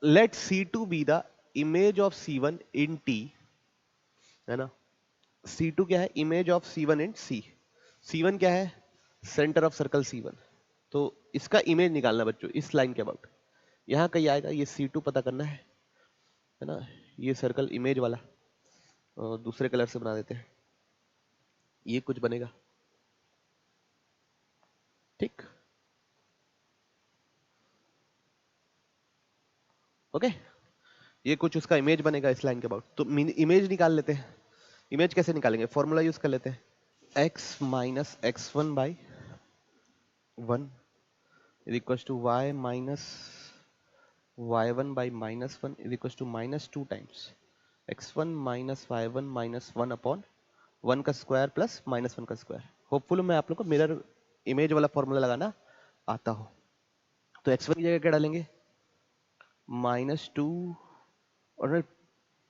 let C2 be the image of C1 in T, है ना। C2 क्या है, image of C1 in C। C1 क्या है, सेंटर ऑफ सर्कल C1। तो इसका इमेज निकालना बच्चों इस लाइन के अबाउट, यहां कहीं आएगा, ये C2 पता करना है ना। ये सर्कल इमेज वाला दूसरे कलर से बना देते हैं, ये कुछ बनेगा, ठीक, ओके। ये कुछ उसका इमेज बनेगा इस लाइन के अबाउट। तो इमेज निकाल लेते हैं। इमेज कैसे निकालेंगे, फॉर्मूला यूज कर लेते हैं, x minus x1 by 1 is equal to y minus y1 by minus 1 is equal to minus 2 times x1 minus y1 minus 1 upon 1 का स्क्वायर प्लस माइनस 1 का स्क्वायर। होपफुल मैं आप लोग को मिरर इमेज वाला फॉर्मूला लगाना आता हो। तो x1 की जगह क्या डालेंगे, -2, और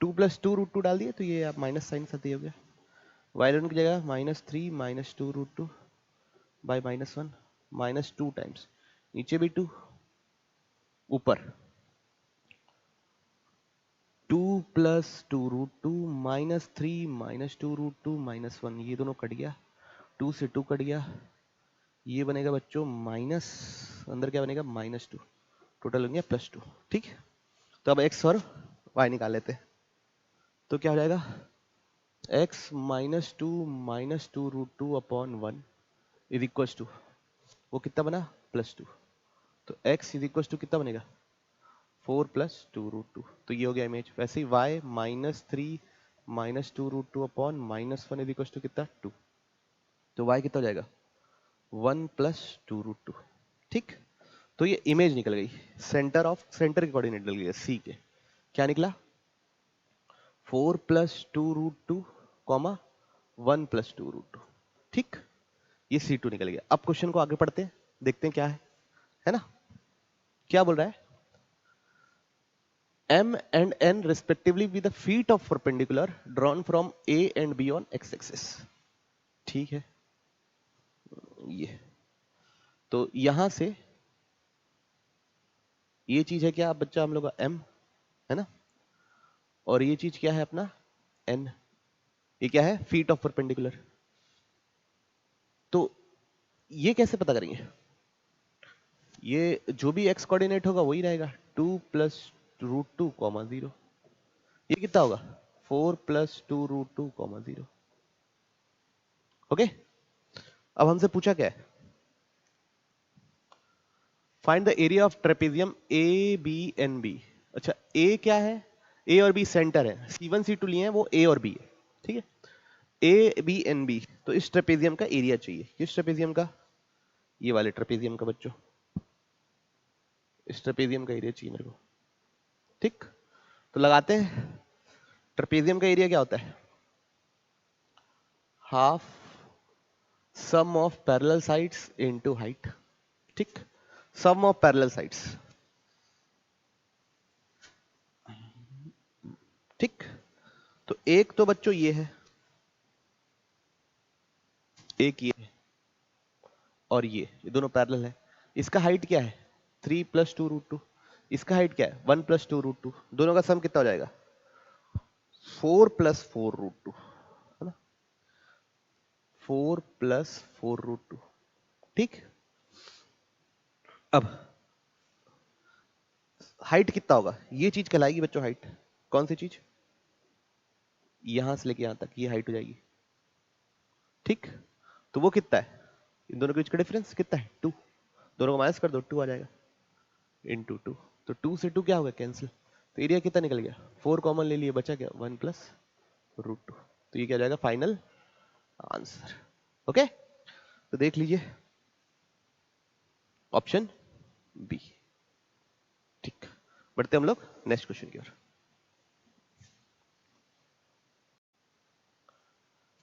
2 + 2√2 डाल दिए तो ये आप माइनस साइन साथ हो गया। y1 की जगह -3 -2√2 बाई -1 -2 टाइम्स, नीचे भी 2, ऊपर 2 + 2√2 -3 -2√2 -1, ये दोनों कट गया, 2 से 2 कट गया, ये बनेगा बच्चों माइनस, अंदर क्या बनेगा -2, टोटल हो गया +2। ठीक, तो अब x और y निकाल लेते हैं। तो क्या हो जाएगा x -2 √2 upon 1 is equal to, वो कितना बना +2, तो x इज इक्वल टू कितना बनेगा 4 + 2 √2, तो ये हो गया इमेज। वैसे ही y -3 -2 √2 upon -1 is equal to कितना 2, तो y कितना हो जाएगा 1 + 2 √2। ठीक, तो ये इमेज निकल गई, सेंटर के कोऑर्डिनेट निकल गए c के, क्या निकला 4 + 2 √2, 1 + 2 √2। ठीक, ये C2 निकल गया। अब क्वेश्चन को आगे पढ़ते हैं, देखते हैं क्या है ना। क्या बोल रहा है, M and N respectively with the feet of perpendicular drawn from A and B on x-axis। ठीक है, ये तो यहां से ये चीज है क्या बच्चा हम लोग का M है ना, और ये चीज क्या है अपना N, ये क्या है फीट ऑफ परपेंडिकुलर। तो ये कैसे पता करेंगे, ये जो भी x कोऑर्डिनेट होगा वही रहेगा 2 + √2, 0, ये कितना होगा 4 + 2 √2, 0। ओके, अब हमसे पूछा क्या है, find the area of trapezium A B N B. अच्छा, ए क्या है, ए और बी सेंटर है, C1 C2 लिए हैं वो ए और बी है। ठीक है, ए बी एन बी, तो इस ट्रेपेजियम का एरिया चाहिए, किस ट्रेपेजियम का, ये वाले ट्रेपेजियम का बच्चों, इस ट्रेपेजियम का एरिया चाहिए मेरे को। ठीक, तो लगाते हैं, ट्रेपेजियम का एरिया क्या होता है, half sum of parallel sides into height. ठीक, सम ऑफ पैरेलल साइड्स। ठीक, तो एक तो बच्चों ये है, एक ये है, और ये दोनों पैरेलल है। इसका हाइट क्या है 3 + 2 √2, इसका हाइट क्या है 1 + 2 √2, दोनों का सम कितना हो जाएगा 4 + 4 √2, है ना, 4 + 4 √2। ठीक, अब हाइट कितना होगा, ये चीज कहलाएगी बच्चों हाइट, कौन सी चीज, यहां से लेके यहां तक ये हाइट हो जाएगी। ठीक, तो वो कितना है, इन दोनों के बीच का डिफरेंस कितना है 2, दोनों को माइनस कर दो 2 आ जाएगा इंटू 2, तो 2 से 2 क्या होगा कैंसिल, तो एरिया कितना निकल गया 4 कॉमन ले लिए, बचा क्या 1 + √2, तो ये क्या जाएगा फाइनल आंसर। ओके, तो देख लीजिए ऑप्शन बी। ठीक, बढ़ते हम लोग नेक्स्ट क्वेश्चन की ओर।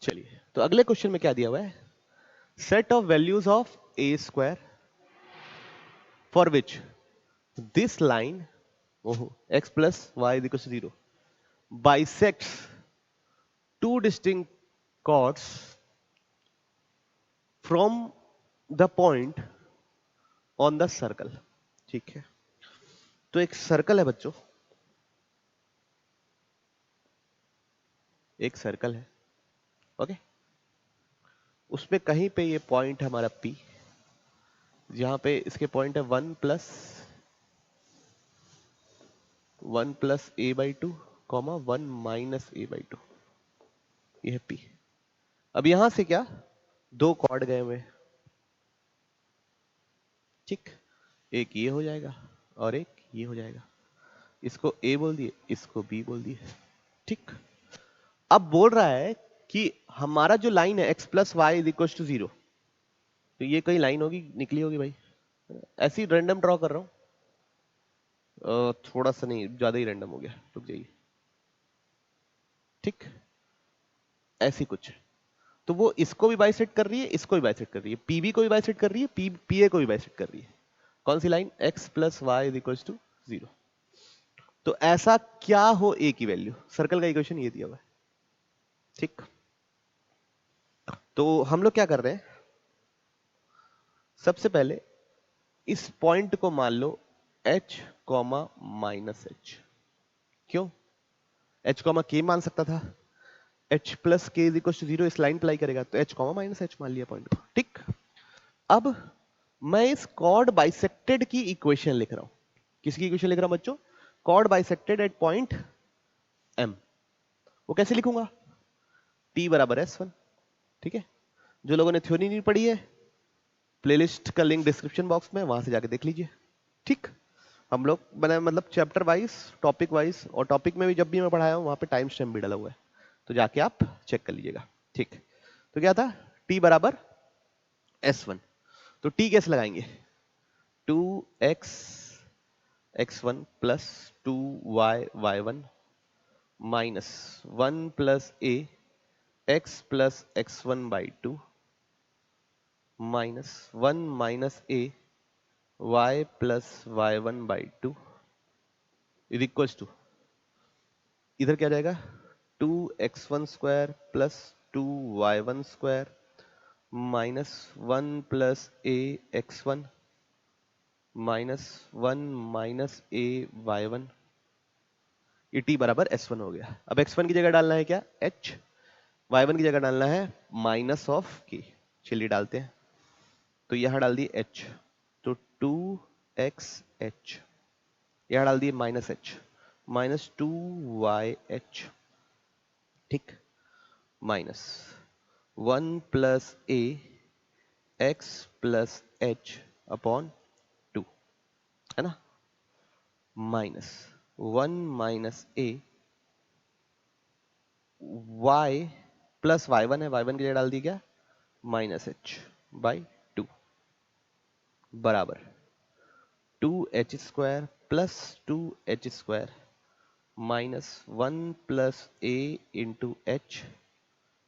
चलिए, तो अगले क्वेश्चन में क्या दिया हुआ है, set of values of A square for which this line x + y = 0 bisects two distinct chords from the point on the circle। ठीक है, तो एक सर्कल है बच्चों, एक सर्कल है, ओके, उसमें कहीं पे ये पॉइंट है हमारा P, जहां पे इसके पॉइंट है 1 + a/2, 1 - a/2, ये है P। अब यहां से क्या दो कॉर्ड गए हुए, ठीक, एक ये हो जाएगा और एक ये हो जाएगा, इसको A बोल दिए, इसको B बोल दिए। ठीक, अब बोल रहा है कि हमारा जो लाइन है x + y = 0, तो ये कहीं लाइन होगी निकली होगी भाई, ऐसी रैंडम ड्रॉ कर रहा हूं, थोड़ा सा नहीं ज्यादा ही रैंडम हो गया, रुक जाइए। ठीक, ऐसी कुछ, तो वो इसको भी बाइसेक्ट कर रही है, इसको भी बाइसेक्ट कर रही है, पीबी को भी बाइसेक्ट कर रही है, पीए को भी बाइसेक्ट कर रही है। कौन सी लाइन, x + y = 0। तो ऐसा क्या हो ए की वैल्यू, सर्कल का इक्वेशन ये दिया हुआ है। ठीक, तो हम लोग क्या कर रहे हैं, सबसे पहले इस पॉइंट को मान लो h, -h। क्यों h, k मान सकता था, h प्लस के इज इक्वल टू 0 इस लाइन अप्लाई करेगा तो h कॉमा माइनस h मान लिया पॉइंट को, ठीक। अब मैं इस कॉर्ड बाइसेक्टेड की इक्वेशन लिख रहा हूं। किसकी इक्वेशन लिख रहा हूं बच्चों? Chord bisected at point m। वो कैसे लिखूंगा? t बराबर s1, ठीक है। जो लोगों ने थ्योरी नहीं पढ़ी है, प्लेलिस्ट का लिंक डिस्क्रिप्शन बॉक्स में, वहां से जाके देख लीजिए, ठीक। हम लोग बनाए मतलब चैप्टर वाइज, टॉपिक वाइज, और टॉपिक में भी जब भी मैं पढ़ाया हूं वहां पे टाइम स्टैम्प भी डाला हुआ है, तो जाके आप चेक कर लीजिएगा, ठीक। तो क्या था? t बराबर s1। तो t कैसे लगाएंगे? 2x x1 plus 2y y1 minus 1 plus a x plus x1 by 2 minus 1 minus a y plus y1 by 2 is equals to, इधर क्या जाएगा? 2x1 square plus 2y1 square minus 1 plus a x1 minus 1 minus a y1। ये t बराबर s1 हो गया। अब x1 की जगह डालना है क्या? h। y1 की जगह डालना है माइनस ऑफ k। चलिए डालते हैं। तो यहां डाल दिए h, तो 2xh, यहां डाल दिए माइनस h, माइनस 2yh, ठीक, minus 1 plus a x plus h upon 2, है ना, minus 1 minus a y plus y1 है, y1 की जगह डाल दी क्या? माइनस h बाई 2 बराबर 2h square plus 2h square minus 1 plus a into H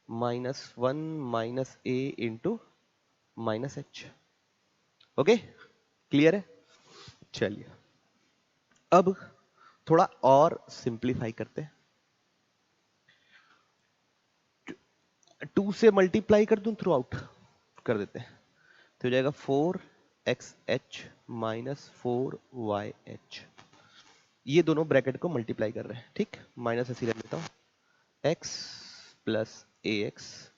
minus 1 minus a into minus h। Okay, clear है? चलिए अब थोड़ा और सिंप्लीफाई करते हैं। 2 से मल्टीप्लाई कर दूं, थ्रू आउट कर देते हैं, तो हो जाएगा 4xh माइनस 4yh। ये दोनों ब्रैकेट को मल्टीप्लाई कर रहे हैं, ठीक, माइनस ऐसे रख देता हूं, x plus A X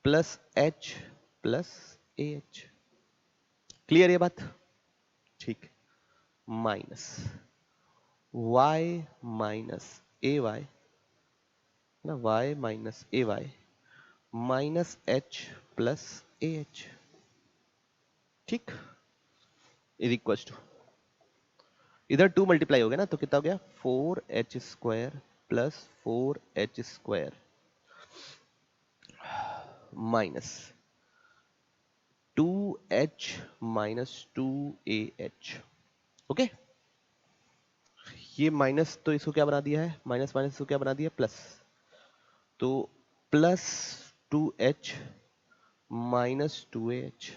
plus h plus A H. Clear ये बात? ठीक, minus y minus A Y ना, y minus A Y minus h plus A H, ठीक, इज इक्वल टू, इधर 2 मल्टीप्लाई हो गया ना, तो कितना हो गया? 4h square plus 4h square minus 2h minus 2ah। Okay, ये माइनस तो इसको क्या बना दिया है? माइनस माइनस इसको क्या बना दिया? प्लस। तो प्लस 2h माइनस 2ah,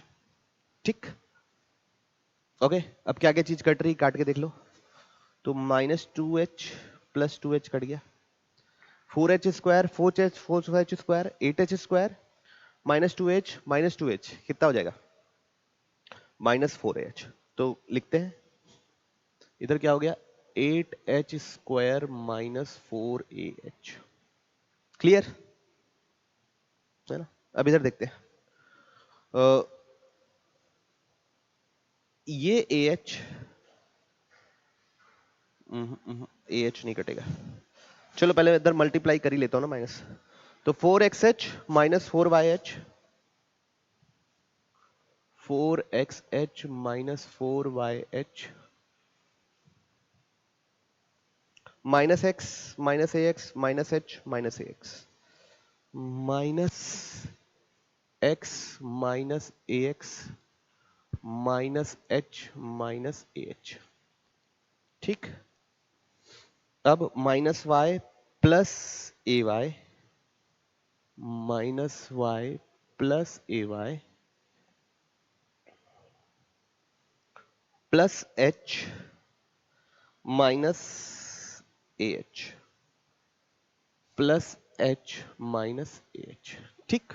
ठीक। ओके, अब क्या क्या चीज कट रही, काट के देख लो। तो minus 2h plus 2h cut गया, 4h square 4h square 8h square minus 2h कितना हो जाएगा? Minus 4ah। तो लिखते हैं, इधर क्या हो गया? 8h square minus 4ah। Clear है ना? अब इधर देखते हैं, ये ah नहीं कटेगा। चलो पहले इधर मल्टीप्लाई कर ही लेता हूं ना, माइनस। तो 4xh minus 4yh, 4xh minus 4yh minus x minus ax minus h minus ax minus x minus ax minus h minus ah, ठीक। अब minus y plus A Y minus y plus A Y plus h minus A H plus h minus A H, ठीक।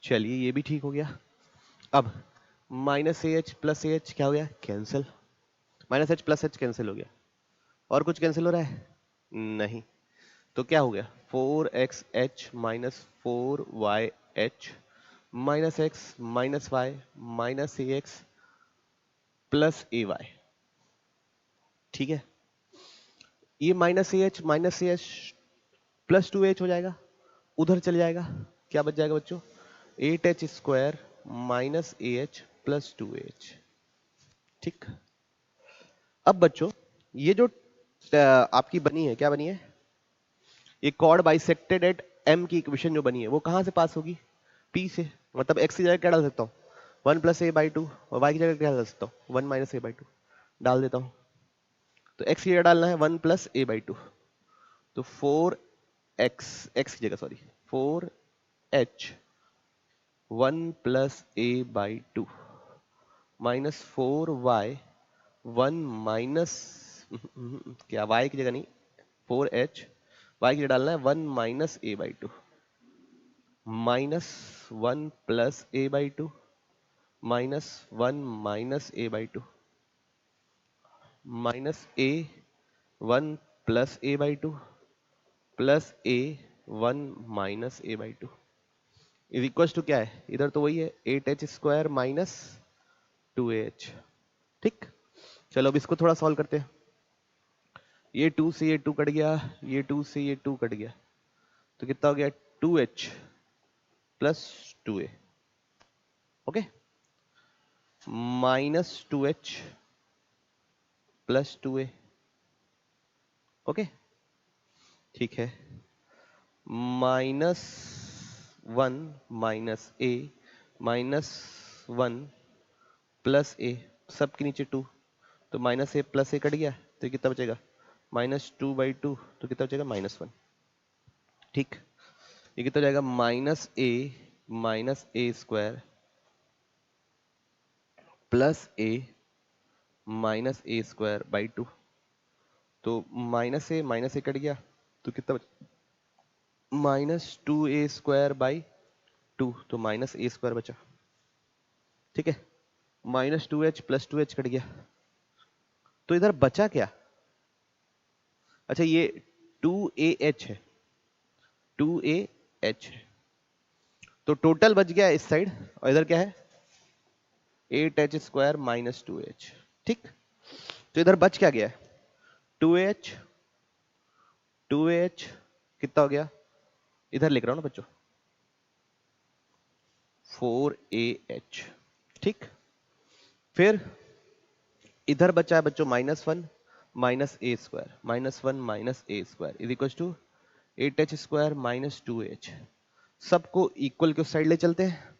चलिए ये भी ठीक हो गया। अब minus A H plus A H क्या हो गया? Cancel. Minus h plus h cancel हो गया। और कुछ कैंसिल हो रहा है? नहीं। तो क्या हो गया? 4xh minus 4yh minus x minus y minus ax plus ay। ठीक है, ये माइनस ah प्लस 2h हो जाएगा, उधर चले जाएगा, क्या बच जाएगा बच्चों? 8h square minus ah plus 2h। ठीक, अब बच्चों ये जो आपकी बनी है, क्या बनी है? ये कॉर्ड बाइसेक्टेड एट m की इक्वेशन जो बनी है वो कहां से पास होगी? p से। मतलब x की जगह क्या डाल सकता हूँ? 1 प्लस a बाई 2, और y की जगह क्या डाल सकता हूँ? 1 माइनस a बाई 2 डाल देता हूँ। तो x की जगह डालना है 1 प्लस a बाई 2, तो 4x की जगह sorry 4h 1 plus a by 2 minus 4y 1 minus क्या y की जगह नहीं 4h, y की जगह डालना है 1 minus a by 2 minus 1 plus a by 2 minus 1 minus a by 2 minus a 1 plus a by 2 plus a 1 minus a by 2 is equal to क्या है? इधर तो वही है 8h स्क्वायर माइनस 2ah। ठीक, चलो अब इसको थोड़ा सॉल्व करते हैं। ये 2 से ये 2 कट गया, ये 2 से ये 2 कट गया, तो कितना हो गया? 2h plus 2a। Okay, minus 2h plus 2a। Okay, ठीक है, minus 1 minus a minus 1 plus a, सबके नीचे 2, तो minus a plus a cut गया, तो कितना बचेगा? माइनस 2 बाई 2, तो कितना बचेगा? माइनस 1। ठीक, ये कितना जाएगा? Minus a square plus a minus a square by 2, तो माइनस a कट गया, तो कितना बचा? माइनस 2a स्क्वायर बाई 2, तो माइनस a स्क्वायर बचा। ठीक है, minus 2h plus 2h cut गया, तो इधर बचा क्या? अच्छा, ये 2ah है, 2ah है, तो टोटल बच गया इस साइड, और इधर क्या है? 8h square minus 2h। ठीक, तो इधर बच क्या गया? 2h 2h कितना हो गया? इधर लिख रहा हूं ना बच्चों, 4ah। ठीक, फिर इधर बचा है बच्चों minus 1 minus a square, minus 1 minus a square is equal to 8h square minus 2h। सबको इक्वल के उस साइड ले चलते हैं,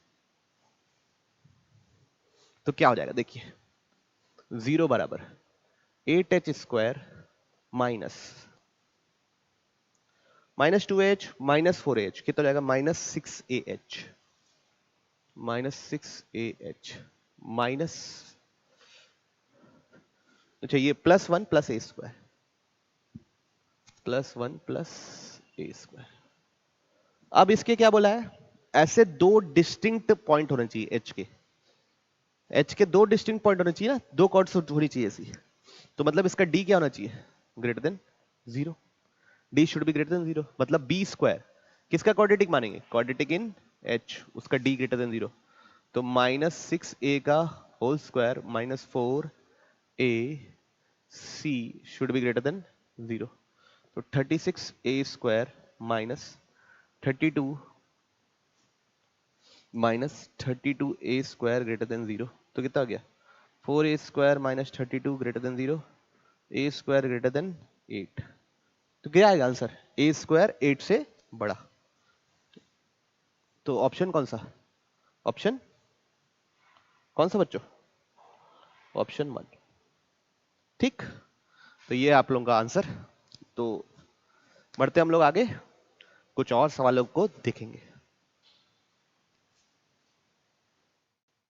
तो क्या हो जाएगा? देखिए, 0 बराबर 8h square minus 2h minus 4h कितना हो जाएगा? Minus 6ah minus 6ah minus, अच्छा ये plus 1 plus a square, plus 1 plus a square. अब इसके क्या बोला है? ऐसे दो डिस्टिंक्ट पॉइंट होने चाहिए एच के दो डिस्टिंक्ट पॉइंट होने चाहिए ना, दो कॉर्ड्स होनी चाहिए ऐसी, तो मतलब इसका डी क्या होना चाहिए? Greater than 0। D should be greater than 0, मतलब बी स्क्वायर किसका क्वाड्रेटिक मानेंगे? क्वाड्रेटिक इन एच, उसका डी ग्रेटर देन 0, तो माइनस 6a का whole square minus 4a c should be greater than 0, तो 36a square minus 32 minus 32a square greater than 0, तो कितना हो गया? 4a square minus 32 greater than 0, a square greater than 8, तो क्या आएगा आंसर? a स्क्वायर 8 से बड़ा। तो ऑप्शन कौन सा? ऑप्शन कौन सा बच्चों? ऑप्शन 1। ठीक, तो ये आप लोगों का आंसर। तो बढ़ते हम लोग आगे, कुछ और सवालों को देखेंगे।